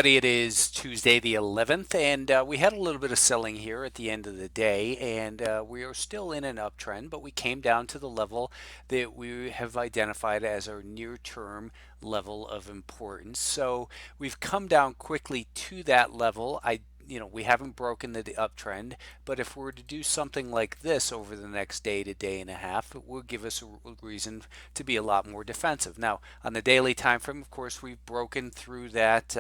It is Tuesday the 11th, and we had a little bit of selling here at the end of the day, and we are still in an uptrend, but we came down to the level that we have identified as our near-term level of importance. So we've come down quickly to that level. We haven't broken the uptrend, but if we're to do something like this over the next day to day and a half, it will give us a reason to be a lot more defensive. Now, on the daily time frame, of course, we've broken through that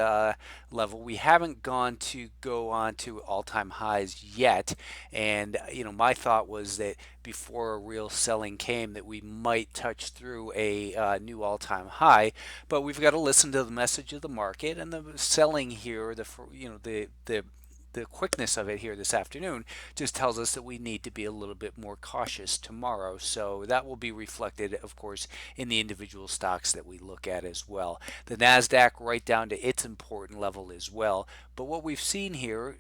level. We haven't go on to all-time highs yet, and my thought was that before a real selling came, that we might touch through a new all-time high. But we've got to listen to the message of the market and the selling here. The quickness of it here this afternoon just tells us that we need to be a little bit more cautious tomorrow. So that will be reflected, of course, in the individual stocks that we look at as well. The Nasdaq right down to its important level as well. But what we've seen here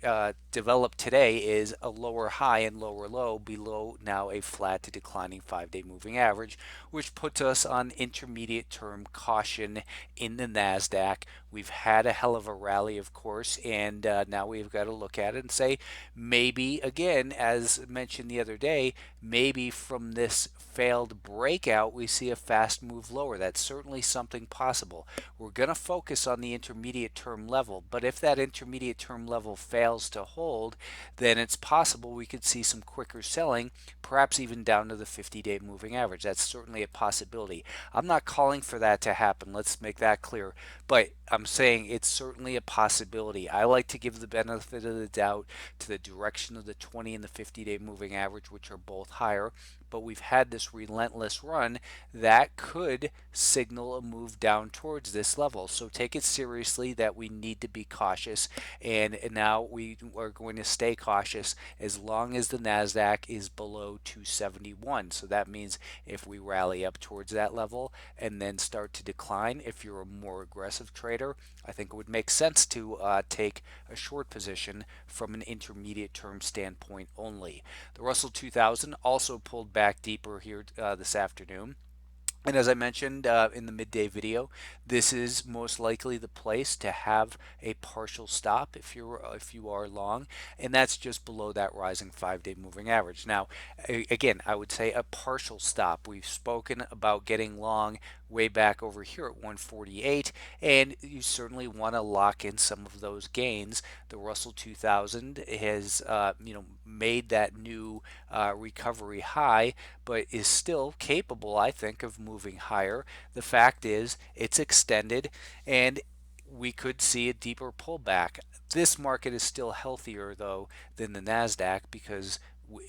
develop today is a lower high and lower low below now a flat to declining 5-day moving average, which puts us on intermediate term caution in the Nasdaq. We've had a hell of a rally, of course, and now we've got to look at it and say maybe, again, as mentioned the other day, maybe from this failed breakout we see a fast move lower. That's certainly something possible. We're going to focus on the intermediate term level, but if that intermediate term level fails to hold, then it's possible we could see some quicker selling, perhaps even down to the 50-day moving average. That's certainly a possibility. I'm not calling for that to happen. Let's make that clear. But I'm saying it's certainly a possibility. I like to give the benefit of the doubt to the direction of the 20 and the 50-day moving average, which are both higher. But we've had this relentless run that could signal a move down towards this level. So take it seriously that we need to be cautious. And now we are going to stay cautious as long as the NASDAQ is below 271. So that means if we rally up towards that level and then start to decline, if you're a more aggressive trader, I think it would make sense to take a short position from an intermediate term standpoint only. The Russell 2000 also pulled back deeper here this afternoon. And as I mentioned in the midday video, this is most likely the place to have a partial stop if you are long, and that's just below that rising 5-day moving average. Now, again, I would say a partial stop. We've spoken about getting long way back over here at 148, and you certainly want to lock in some of those gains. The Russell 2000 has made that new recovery high, but is still capable, I think, of moving higher. The fact is, it's extended, and we could see a deeper pullback. This market is still healthier, though, than the NASDAQ because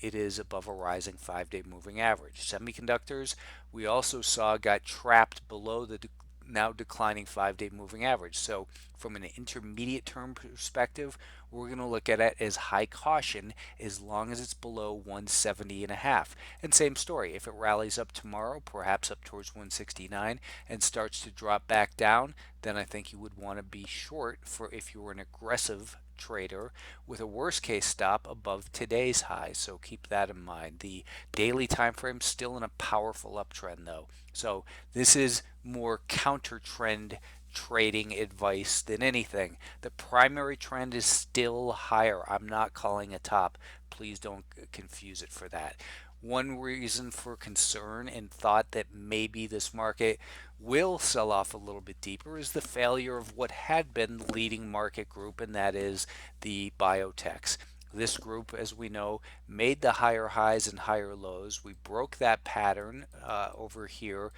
it is above a rising 5-day moving average. Semiconductors, we also saw, got trapped below the now declining 5-day moving average. So from an intermediate term perspective, we're going to look at it as high caution as long as it's below 170 and a half. And same story, if it rallies up tomorrow, perhaps up towards 169 and starts to drop back down, then I think you would want to be short for if you were an aggressive trader with a worst case stop above today's high. So keep that in mind. The daily time frame still in a powerful uptrend though. So this is more counter trend trading advice than anything. The primary trend is still higher. I'm not calling a top. Please don't confuse it for that. One reason for concern and thought that maybe this market will sell off a little bit deeper is the failure of what had been the leading market group, and that is the Biotechs. This group, as we know, made the higher highs and higher lows. We broke that pattern over here,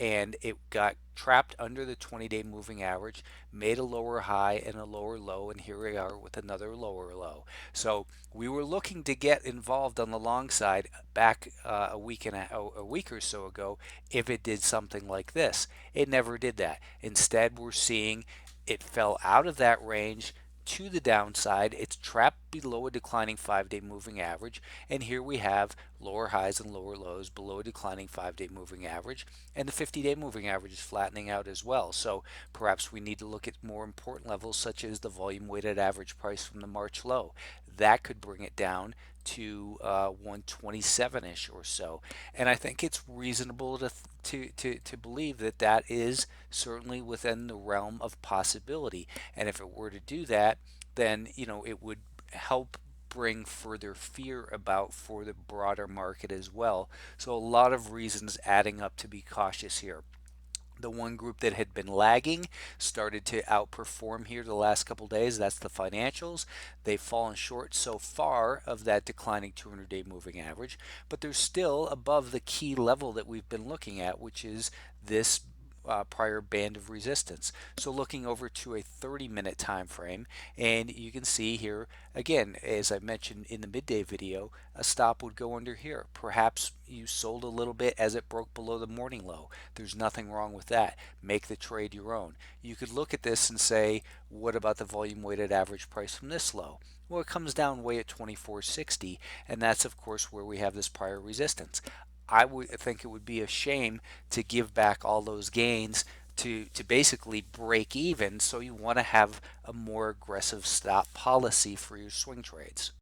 and it got trapped under the 20-day moving average, made a lower high and a lower low, and here we are with another lower low. So we were looking to get involved on the long side back a week or so ago if it did something like this. It never did that. Instead, we're seeing it fell out of that range to the downside. It's trapped below a declining 5-day moving average, and here we have lower highs and lower lows below a declining 5-day moving average, and the 50-day moving average is flattening out as well. So perhaps we need to look at more important levels such as the volume weighted average price from the March low. That could bring it down to 127-ish or so, and I think it's reasonable to believe that that is certainly within the realm of possibility. And if it were to do that, then it would help bring further fear about for the broader market as well. So a lot of reasons adding up to be cautious here. The one group that had been lagging started to outperform here the last couple days. That's the financials. They've fallen short so far of that declining 200-day moving average, but they're still above the key level that we've been looking at, which is this prior band of resistance. So looking over to a 30-minute time frame, and you can see here again, as I mentioned in the midday video, a stop would go under here. Perhaps you sold a little bit as it broke below the morning low. There's nothing wrong with that. Make the trade your own. You could look at this and say, what about the volume weighted average price from this low? Well, it comes down way at 24.60, and that's of course where we have this prior resistance. I would think it would be a shame to give back all those gains to basically break even. So you want to have a more aggressive stop policy for your swing trades.